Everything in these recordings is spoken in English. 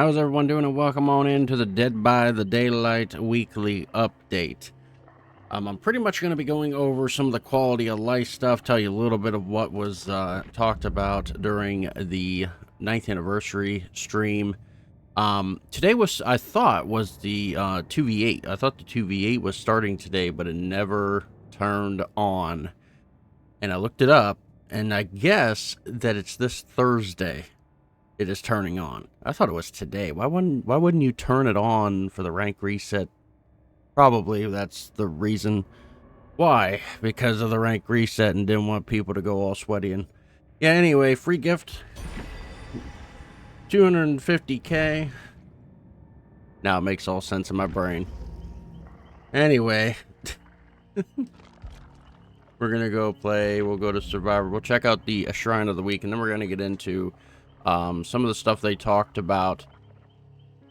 How's everyone doing? And welcome on into the Dead by the Daylight weekly update. I'm pretty much going to be going over some of the quality of life stuff, tell you a little bit of what was talked about during the 9th anniversary stream. Today I thought, was the 2v8. I thought the 2v8 was starting today, but it never turned on. And I looked it up, and I guess that it's this Thursday it is turning on. I thought it was today. Why wouldn't you turn it on for the rank reset? Probably that's the reason why, because of the rank reset and didn't want people to go all sweaty. And yeah, anyway, free gift 250k. Now it makes all sense in my brain. Anyway, we're gonna go play. We'll go to Survivor. We'll check out the Shrine of the Week, and then we're gonna get into some of the stuff they talked about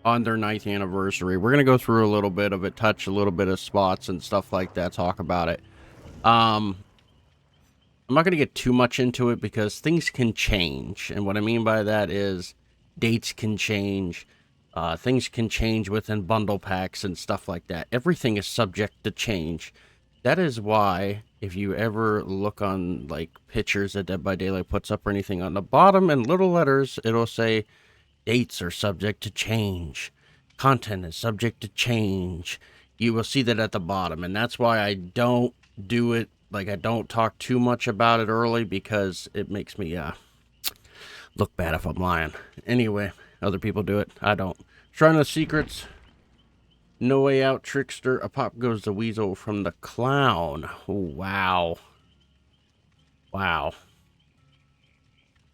on their 9th anniversary. We're going to go through a little bit of it, touch a little bit of spots and stuff like that, talk about it. I'm not going to get too much into it because things can change. And what I mean by that is dates can change. Things can change within bundle packs and stuff like that. Everything is subject to change. That is why, if you ever look on like pictures that Dead by Daylight puts up or anything, on the bottom in little letters, it'll say dates are subject to change. Content is subject to change. You will see that at the bottom, and that's why I don't do it. Like, I don't talk too much about it early because it makes me look bad if I'm lying. Anyway, other people do it. I don't. Shrine of Secrets. No Way Out, Trickster. A Pop Goes the Weasel from the Clown. Oh, wow. Wow.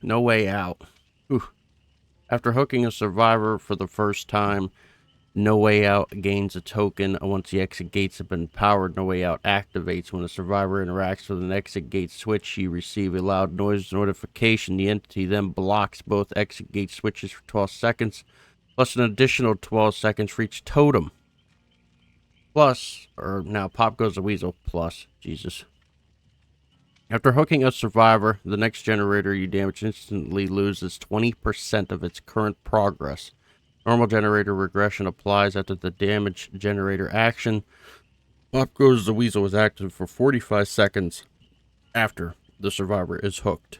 No Way Out. Ooh. After hooking a survivor for the first time, No Way Out gains a token. Once the exit gates have been powered, No Way Out activates. When a survivor interacts with an exit gate switch, you receive a loud noise notification. The entity then blocks both exit gate switches for 12 seconds, plus an additional 12 seconds for each totem. Plus, or now Pop Goes the Weasel, plus, Jesus. After hooking a survivor, the next generator you damage instantly loses 20% of its current progress. Normal generator regression applies after the damage generator action. Pop Goes the Weasel is active for 45 seconds after the survivor is hooked.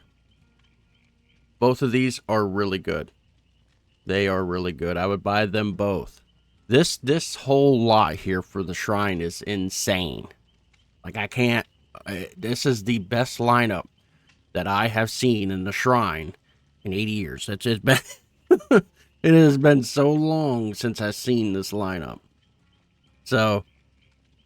Both of these are really good. They are really good. I would buy them both. This whole lot here for the shrine is insane. Like, I can't... this is the best lineup that I have seen in the shrine in 80 years. It's been... it has been so long since I've seen this lineup. So,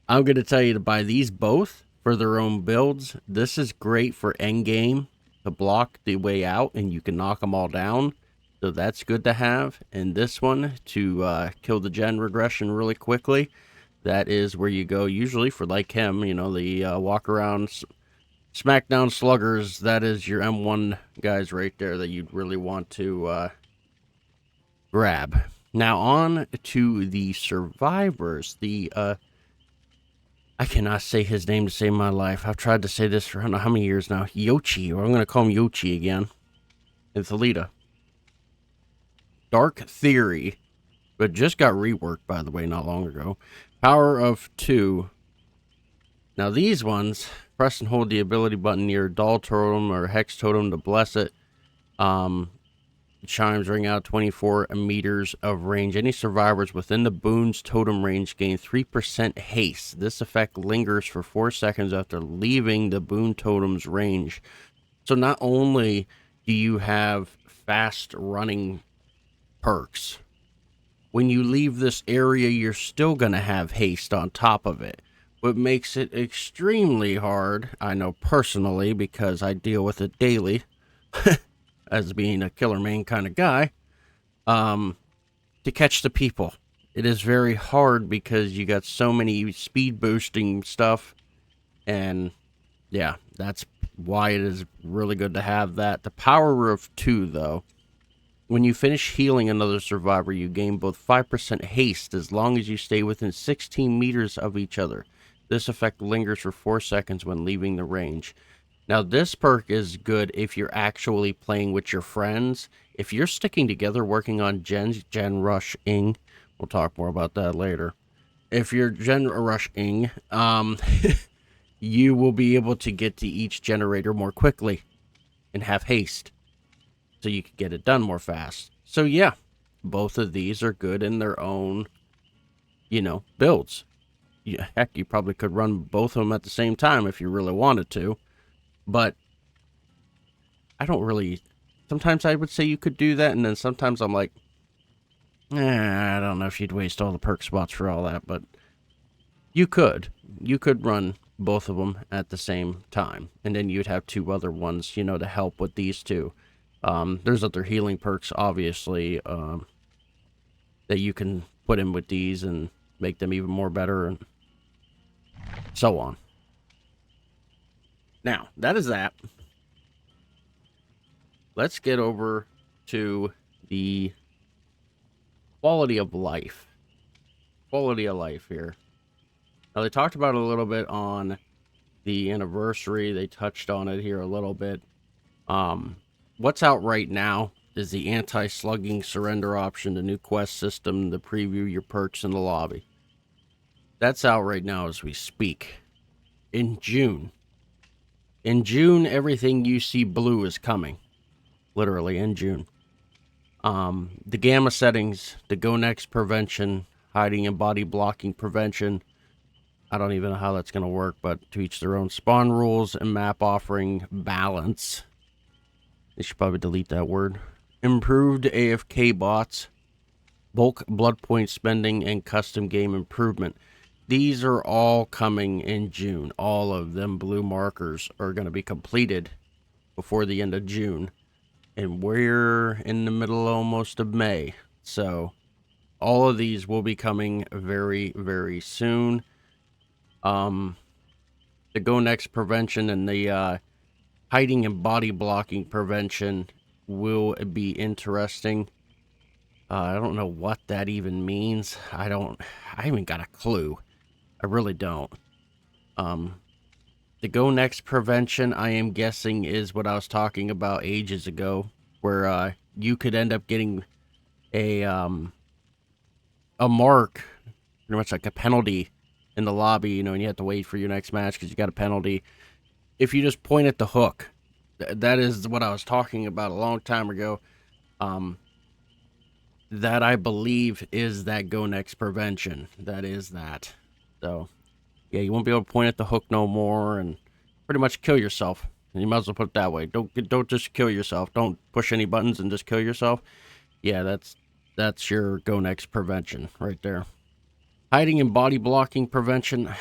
I'm going to tell you to buy these both for their own builds. This is great for endgame to block the way out, and you can knock them all down. So that's good to have. And this one to kill the gen regression really quickly. That is where you go usually for, like him, you know, the walk around smackdown sluggers. That is your M1 guys right there that you'd really want to grab. Now on to the survivors. The I cannot say his name to save my life. I've tried to say this for I don't know how many years now. Yochi, or I'm going to call him Yochi again. It's Alita. Dark Theory, but just got reworked, by the way, not long ago. Power of 2. Now these ones, press and hold the ability button near Doll Totem or Hex Totem to bless it. Chimes ring out 24 meters of range. Any survivors within the boon's totem range gain 3% haste. This effect lingers for 4 seconds after leaving the boon totem's range. So not only do you have fast running perks, when you leave this area, you're still going to have haste on top of it. What makes it extremely hard, I know personally, because I deal with it daily, as being a killer main kind of guy, to catch the people. It is very hard because you got so many speed boosting stuff, and yeah, that's why it is really good to have that. The power of 2, though. When you finish healing another survivor, you gain both 5% haste as long as you stay within 16 meters of each other. This effect lingers for 4 seconds when leaving the range. Now, this perk is good if you're actually playing with your friends. If you're sticking together working on gen rushing, we'll talk more about that later. If you're gen rushing, you will be able to get to each generator more quickly and have haste, so you can get it done more fast. So yeah, both of these are good in their own, builds. Yeah, heck, you probably could run both of them at the same time if you really wanted to, but I don't really. Sometimes I would say you could do that, and then sometimes I'm like, I don't know if you'd waste all the perk spots for all that, but you could. You could run both of them at the same time, and then you'd have two other ones, to help with these two. There's other healing perks, obviously, that you can put in with these and make them even more better, and so on. Now, that is that. Let's get over to the quality of life. Quality of life here. Now, they talked about it a little bit on the anniversary. They touched on it here a little bit. What's out right now is the anti-slugging surrender option, the new quest system, the preview your perks in the lobby. That's out right now as we speak. In June, everything you see blue is coming. Literally in June. The gamma settings, the go next prevention, hiding and body blocking prevention. I don't even know how that's going to work, but to each their own. Spawn rules and map offering balance. They should probably delete that word. Improved AFK bots, bulk blood point spending, and custom game improvement. These are all coming in June. All of them blue markers are going to be completed before the end of June. And we're in the middle almost of May. So all of these will be coming very, very soon. The go next prevention and the hiding and body blocking prevention will be interesting. I don't know what that even means. I haven't got a clue. I really don't. The go next prevention, I am guessing, is what I was talking about ages ago, where you could end up getting a mark, pretty much like a penalty in the lobby, and you have to wait for your next match because you got a penalty. If you just point at the hook, that is what I was talking about a long time ago. That I believe is that go next prevention. That is that. So, yeah, you won't be able to point at the hook no more and pretty much kill yourself. And you might as well put it that way. Don't just kill yourself. Don't push any buttons and just kill yourself. Yeah, that's your go next prevention right there. Hiding and body blocking prevention.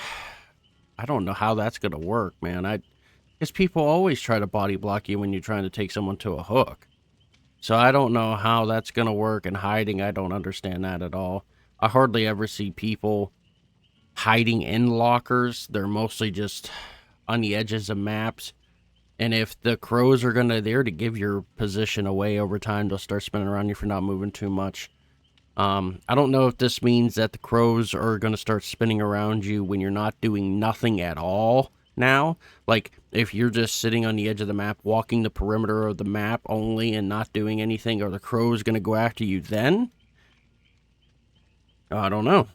I don't know how that's going to work, man. I guess people always try to body block you when you're trying to take someone to a hook. So I don't know how that's going to work. And hiding, I don't understand that at all. I hardly ever see people hiding in lockers. They're mostly just on the edges of maps. And if the crows are there to give your position away over time, they'll start spinning around you for not moving too much. I don't know if this means that the crows are going to start spinning around you when you're not doing nothing at all now. Like, if you're just sitting on the edge of the map, walking the perimeter of the map only and not doing anything, are the crows going to go after you then? I don't know.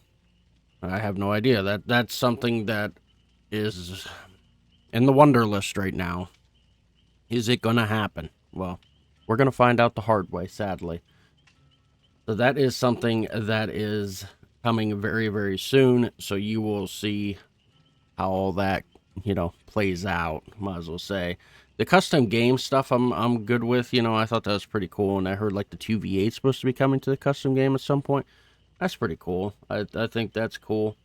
I have no idea. That's something that is in the wonder list right now. Is it going to happen? Well, we're going to find out the hard way, sadly. So that is something that is coming very, very soon. So you will see how all that, plays out, might as well say. The custom game stuff I'm good with. I thought that was pretty cool. And I heard like the 2v8 is supposed to be coming to the custom game at some point. That's pretty cool. I think that's cool.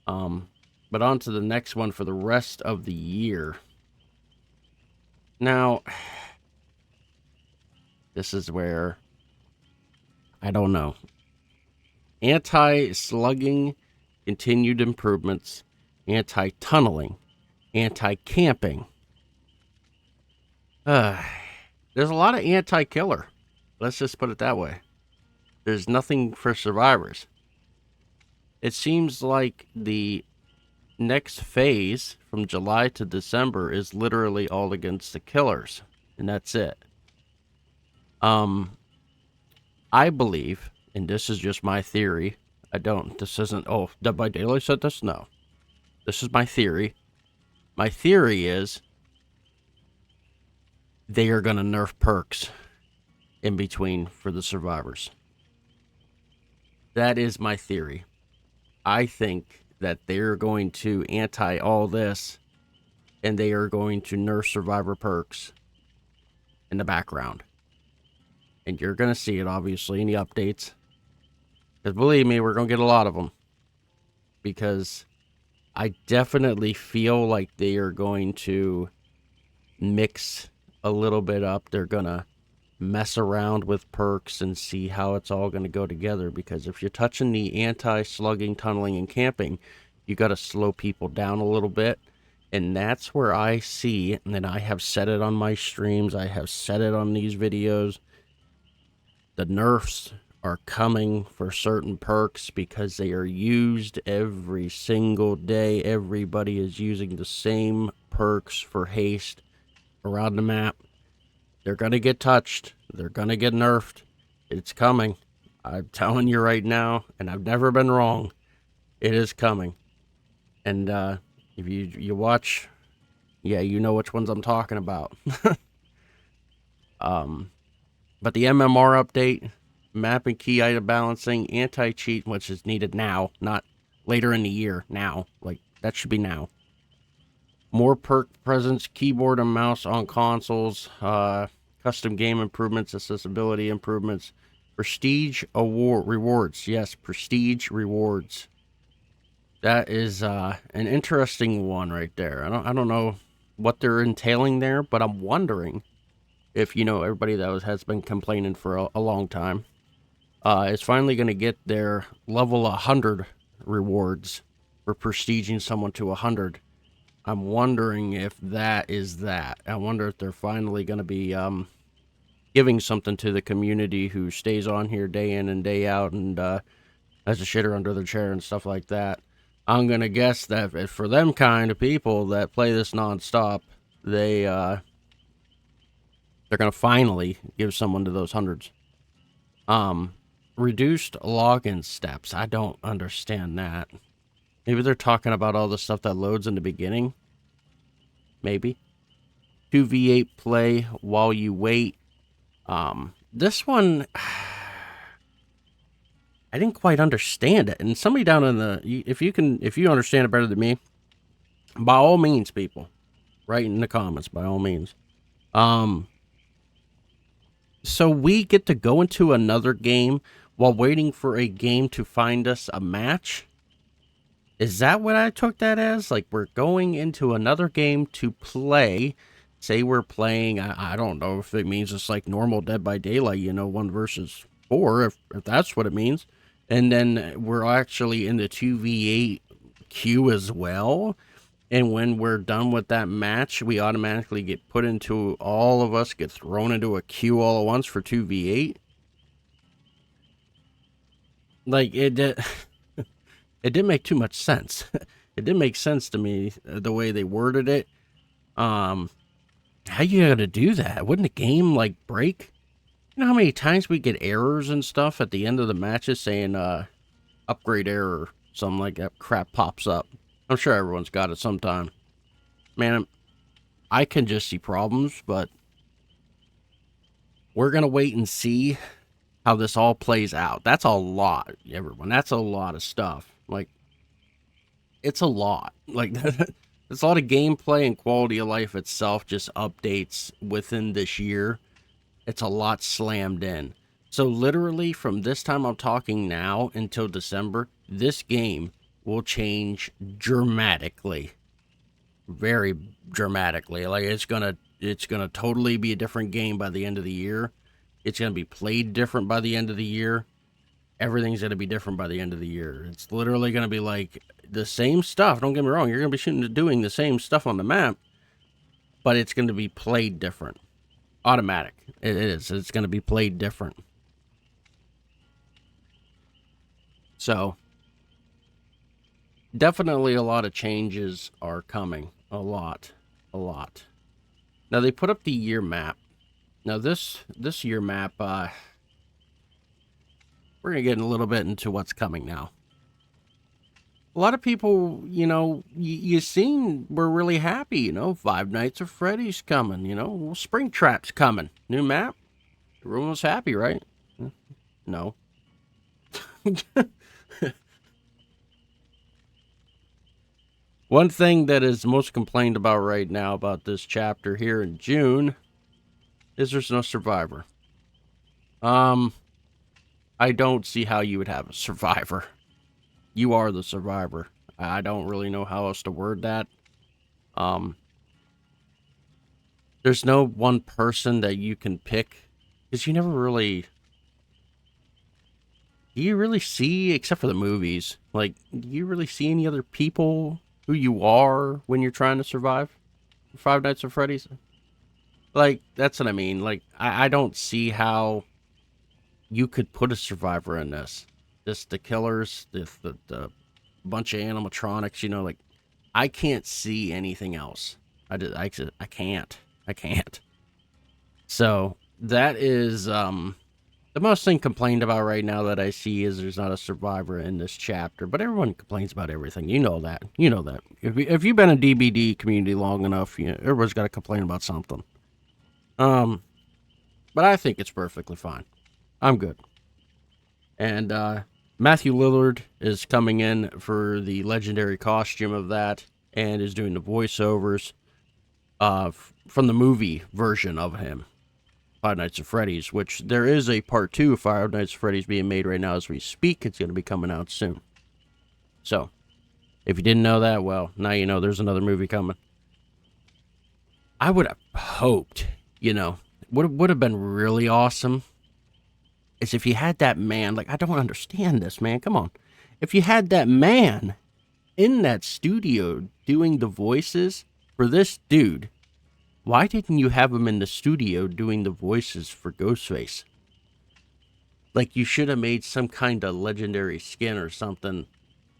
But on to the next one for the rest of the year. Now, this is where I don't know. Anti-slugging, continued improvements, anti-tunneling, anti-camping. There's a lot of anti-killer. Let's just put it that way. There's nothing for survivors. It seems like the next phase from July to December is literally all against the killers, and that's it. I believe, and this is just my theory. This isn't, oh, Dead by Daylight said this? No. This is my theory. My theory is they are going to nerf perks in between for the survivors. That is my theory. I think that they're going to anti all this, and they are going to nerf survivor perks in the background. And you're going to see it, obviously, in the updates. Because believe me, we're going to get a lot of them. Because I definitely feel like they are going to mix a little bit up. They're going to mess around with perks and see how it's all going to go together. Because if you're touching the anti-slugging, tunneling, and camping, you got to slow people down a little bit. And that's where I see, and I have said it on my streams, I have said it on these videos, the nerfs are coming for certain perks because they are used every single day. Everybody is using the same perks for haste around the map. They're going to get touched. They're going to get nerfed. It's coming. I'm telling you right now, and I've never been wrong. It is coming. And if you watch, yeah, you know which ones I'm talking about. But the MMR update, map and key item balancing, anti-cheat, which is needed now, not later in the year, now. Like, that should be now. More perk presence, keyboard and mouse on consoles, custom game improvements, accessibility improvements, prestige award rewards. Yes, prestige rewards. That is an interesting one right there. I don't know what they're entailing there, but I'm wondering if, you know, everybody that has been complaining for a long time is finally going to get their level 100 rewards for prestiging someone to 100. I'm wondering if that is that. I wonder if they're finally going to be giving something to the community who stays on here day in and day out and has a shitter under their chair and stuff like that. I'm going to guess that for them kind of people that play this nonstop, they're going to finally give someone to those hundreds. Reduced login steps. I don't understand that. Maybe they're talking about all the stuff that loads in the beginning. Maybe. 2v8 play while you wait. This one, I didn't quite understand it. And somebody down in the, if you understand it better than me, by all means, people, write in the comments, by all means. So we get to go into another game while waiting for a game to find us a match? Is that what I took that as? Like, we're going into another game to play. Say we're playing, I don't know if it means it's like normal Dead by Daylight, you know, 1 versus 4, if that's what it means. And then we're actually in the 2v8 queue as well. And when we're done with that match, we automatically get put into, all of us get thrown into a queue all at once for 2v8. Like, it didn't make too much sense. It didn't make sense to me, the way they worded it. How you gonna do that? Wouldn't the game, like, break? You know how many times we get errors and stuff at the end of the matches saying, upgrade error, something like that crap pops up. I'm sure everyone's got it sometime. Man, I can just see problems, but we're going to wait and see how this all plays out. That's a lot, everyone. That's a lot of stuff. Like, it's a lot. Like, it's a lot of gameplay, and quality of life itself just updates within this year. It's a lot slammed in. So literally from this time I'm talking now until December, this game will change dramatically. Very dramatically. Like, it's gonna totally be a different game by the end of the year. It's gonna be played different by the end of the year. Everything's gonna be different by the end of the year. It's literally gonna be like the same stuff. Don't get me wrong, you're gonna be doing the same stuff on the map, but it's gonna be played different. Automatic. It is. It's gonna be played different. So definitely a lot of changes are coming. A lot. A lot. Now, they put up the year map. Now, this year map, we're going to get a little bit into what's coming now. A lot of people, you seen, were really happy, Five Nights at Freddy's coming, Springtrap's coming. New map. Everyone was happy, right? No. One thing that is most complained about right now about this chapter here in June is there's no survivor. I don't see how you would have a survivor. You are the survivor. I don't really know how else to word that. There's no one person that you can pick because you never really. Do you really see, except for the movies, like, do you really see any other people who you are when you're trying to survive Five Nights at Freddy's? Like, that's what I mean. Like, I don't see how you could put a survivor in this. Just the killers, the bunch of animatronics, like, I can't see anything else. I can't. I can't. So, that is, the most thing complained about right now that I see is there's not a survivor in this chapter, but everyone complains about everything. You know that. You know that. If you've been in DBD community long enough, everyone's got to complain about something. But I think it's perfectly fine. I'm good. And Matthew Lillard is coming in for the legendary costume of that and is doing the voiceovers from the movie version of him. Five Nights at Freddy's, which there is a part 2 of Five Nights at Freddy's being made right now as we speak. It's going to be coming out soon. So, if you didn't know that, well, now you know there's another movie coming. I would have hoped, what would have been really awesome is if you had that man, like, I don't understand this, man, come on. If you had that man in that studio doing the voices for this dude, why didn't you have him in the studio doing the voices for Ghostface? Like, you should have made some kind of legendary skin or something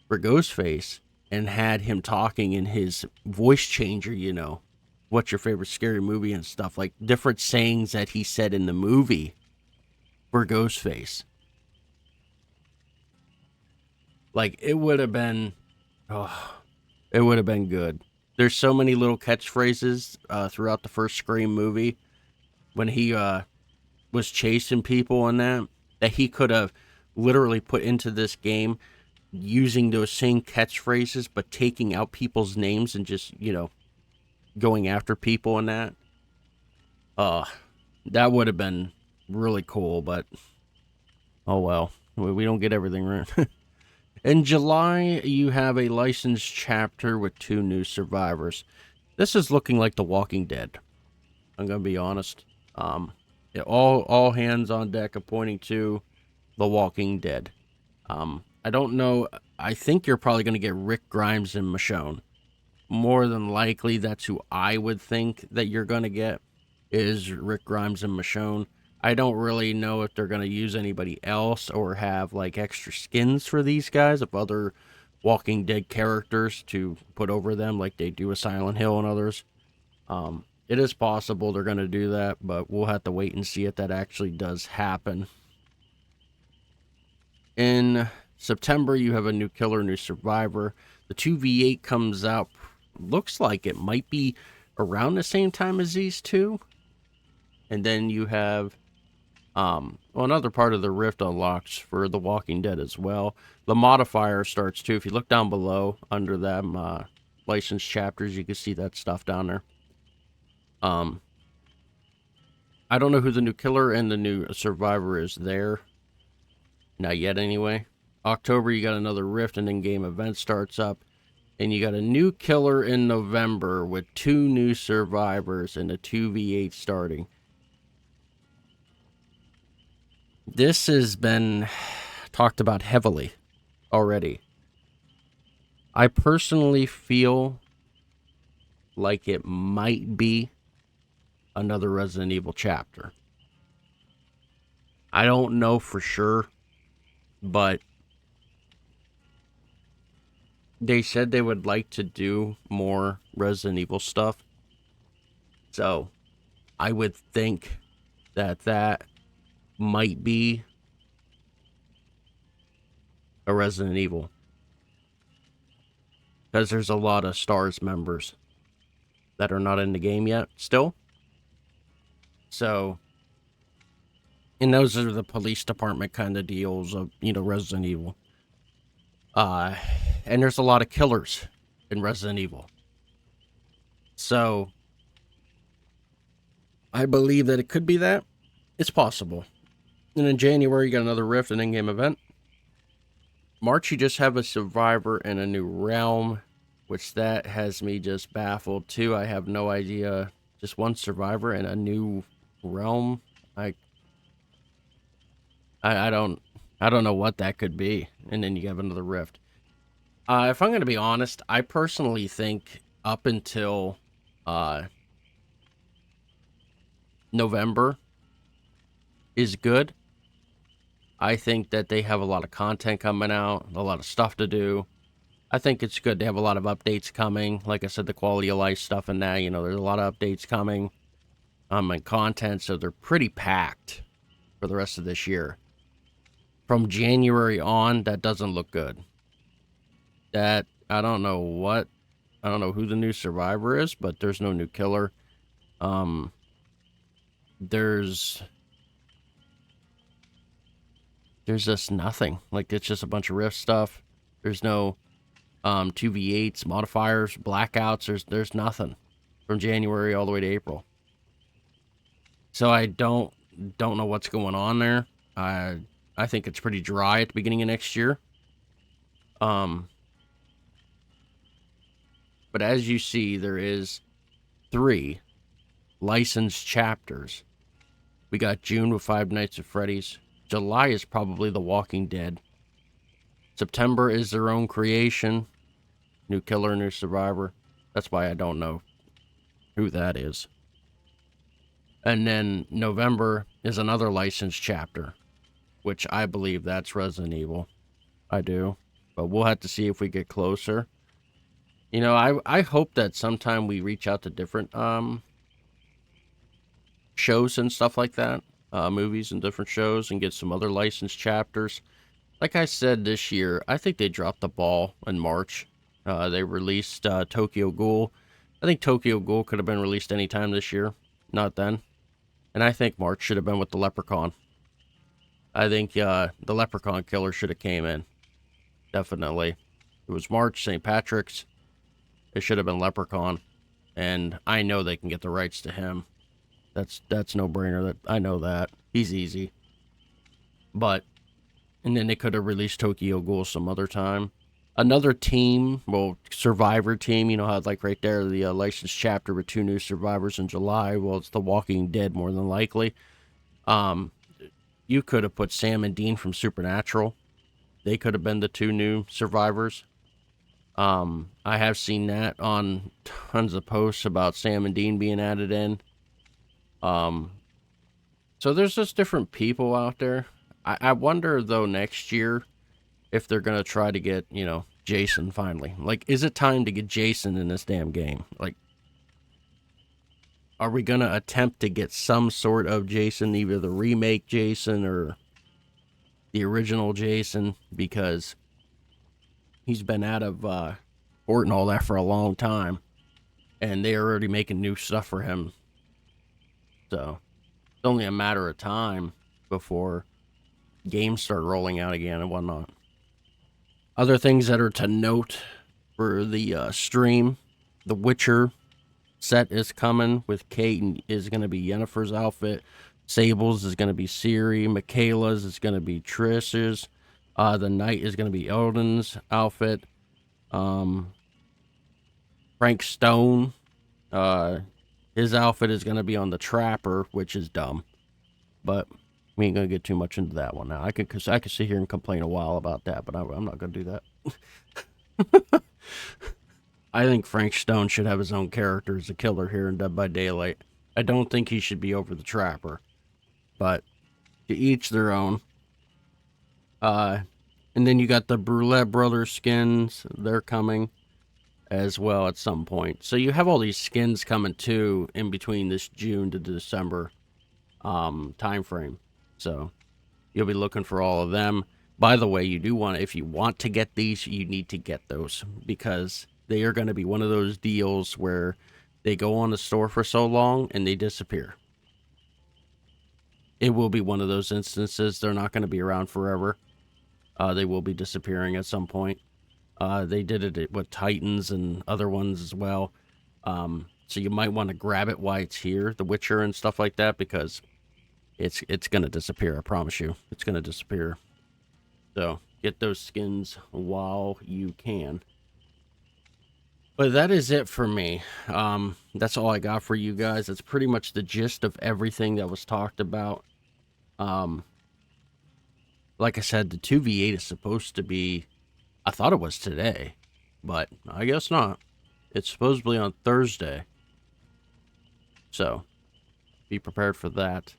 for Ghostface and had him talking in his voice changer, what's your favorite scary movie and stuff, like different sayings that he said in the movie for Ghostface. Like, it would have been, it would have been good. There's so many little catchphrases throughout the first Scream movie when he was chasing people and that he could have literally put into this game using those same catchphrases but taking out people's names and just, going after people and that. That would have been really cool, but oh well. We don't get everything right. In July, you have a licensed chapter with 2 new survivors. This is looking like The Walking Dead. I'm gonna be honest. All hands on deck are pointing to The Walking Dead. I don't know. I think you're probably gonna get Rick Grimes and Michonne. More than likely, that's who I would think that you're gonna get is Rick Grimes and Michonne. I don't really know if they're going to use anybody else or have, like, extra skins for these guys of other Walking Dead characters to put over them like they do with Silent Hill and others. It is possible they're going to do that, but we'll have to wait and see if that actually does happen. In September, you have a new killer, new survivor. The 2v8 comes out, looks like it might be around the same time as these two. And then you have another part of the rift unlocks for The Walking Dead as well. The modifier starts too. If you look down below under them licensed chapters, you can see that stuff down there. I don't know who the new killer and the new survivor is there. Not yet anyway. October, you got another rift and in-game event starts up. And you got a new killer in November with 2 new survivors and a 2v8 starting. This has been talked about heavily already. I personally feel like it might be another Resident Evil chapter. I don't know for sure, but they said they would like to do more Resident Evil stuff. So I would think that that might be a Resident Evil. Because there's a lot of STARS members that are not in the game yet still. So, and those are the police department kind of deals of, Resident Evil. And there's a lot of killers in Resident Evil. So, I believe that it could be that. It's possible. And in January, you got another Rift, an in-game event. March, you just have a Survivor and a new Realm, which that has me just baffled too. I have no idea. Just one Survivor and a new Realm. I don't know what that could be. And then you have another Rift. If I'm going to be honest, I personally think up until November is good. I think that they have a lot of content coming out, a lot of stuff to do. I think it's good. They have a lot of updates coming. Like I said, the quality of life stuff and that, there's a lot of updates coming and content. So they're pretty packed for the rest of this year. From January on, that doesn't look good. That, I don't know who the new Survivor is, but there's no new killer. There's just nothing. Like, it's just a bunch of Rift stuff. There's no 2v8s, modifiers, blackouts. There's nothing from January all the way to April. So I don't know what's going on there. I think it's pretty dry at the beginning of next year. But as you see, there is 3 licensed chapters. We got June with Five Nights at Freddy's. July is probably The Walking Dead. September is their own creation. New killer, new survivor. That's why I don't know who that is. And then November is another licensed chapter, which I believe that's Resident Evil. I do. But we'll have to see if we get closer. I hope that sometime we reach out to different shows and stuff like that. Movies and different shows and get some other licensed chapters. Like I said this year, I think they dropped the ball in March. They released Tokyo Ghoul. I think Tokyo Ghoul could have been released anytime this year, not then. And I think March should have been with the Leprechaun. I think the Leprechaun killer should have came in. Definitely. It was March, St. Patrick's. It should have been Leprechaun. And I know they can get the rights to him. That's no brainer. That I know that. He's easy. But, and then they could have released Tokyo Ghoul some other time. Another team, Survivor team, how it's like right there, the licensed chapter with 2 new survivors in July. Well, it's The Walking Dead more than likely. You could have put Sam and Dean from Supernatural. They could have been the 2 new survivors. I have seen that on tons of posts about Sam and Dean being added in. So there's just different people out there. I wonder, though, next year if they're going to try to get, Jason finally. Like, is it time to get Jason in this damn game? Like, are we going to attempt to get some sort of Jason, either the remake Jason or the original Jason? Because he's been out of Fort and all that for a long time. And they're already making new stuff for him. So, it's only a matter of time before games start rolling out again and whatnot. Other things that are to note for the stream, The Witcher set is coming with Kate is going to be Yennefer's outfit. Sable's is going to be Ciri. Michaela's is going to be Trish's. The Knight is going to be Elden's outfit. Frank Stone, his outfit is going to be on the Trapper, which is dumb. But we ain't going to get too much into that one now. I could sit here and complain a while about that, but I'm not going to do that. I think Frank Stone should have his own character as a killer here in Dead by Daylight. I don't think he should be over the Trapper. But to each their own. And then you got the Brulette Brothers skins. They're coming as well at some point. So you have all these skins coming too in between this June to December time frame. So you'll be looking for all of them. By the way, you do want to, if you want to get these, you need to get those because they are going to be one of those deals where they go on the store for so long and they disappear. It will be one of those instances. They're not going to be around forever. They will be disappearing at some point. They did it with Titans and other ones as well. So you might want to grab it while it's here, The Witcher and stuff like that, because it's going to disappear. I promise you. It's going to disappear. So get those skins while you can. But that is it for me. That's all I got for you guys. That's pretty much the gist of everything that was talked about. Like I said, the 2v8 is supposed to be, I thought it was today, but I guess not. It's supposedly on Thursday. So be prepared for that.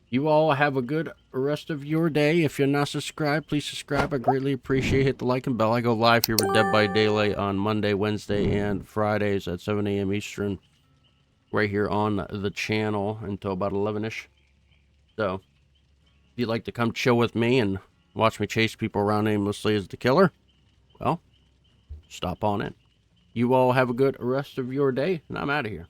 You all have a good rest of your day. If you're not subscribed, please subscribe. I greatly appreciate it. Hit the like and bell. I go live here with Dead by Daylight on Monday, Wednesday, and Fridays at 7 a.m. Eastern. Right here on the channel until about 11-ish. So, if you'd like to come chill with me and watch me chase people around aimlessly as the killer, well, stop on in. You all have a good rest of your day, and I'm out of here.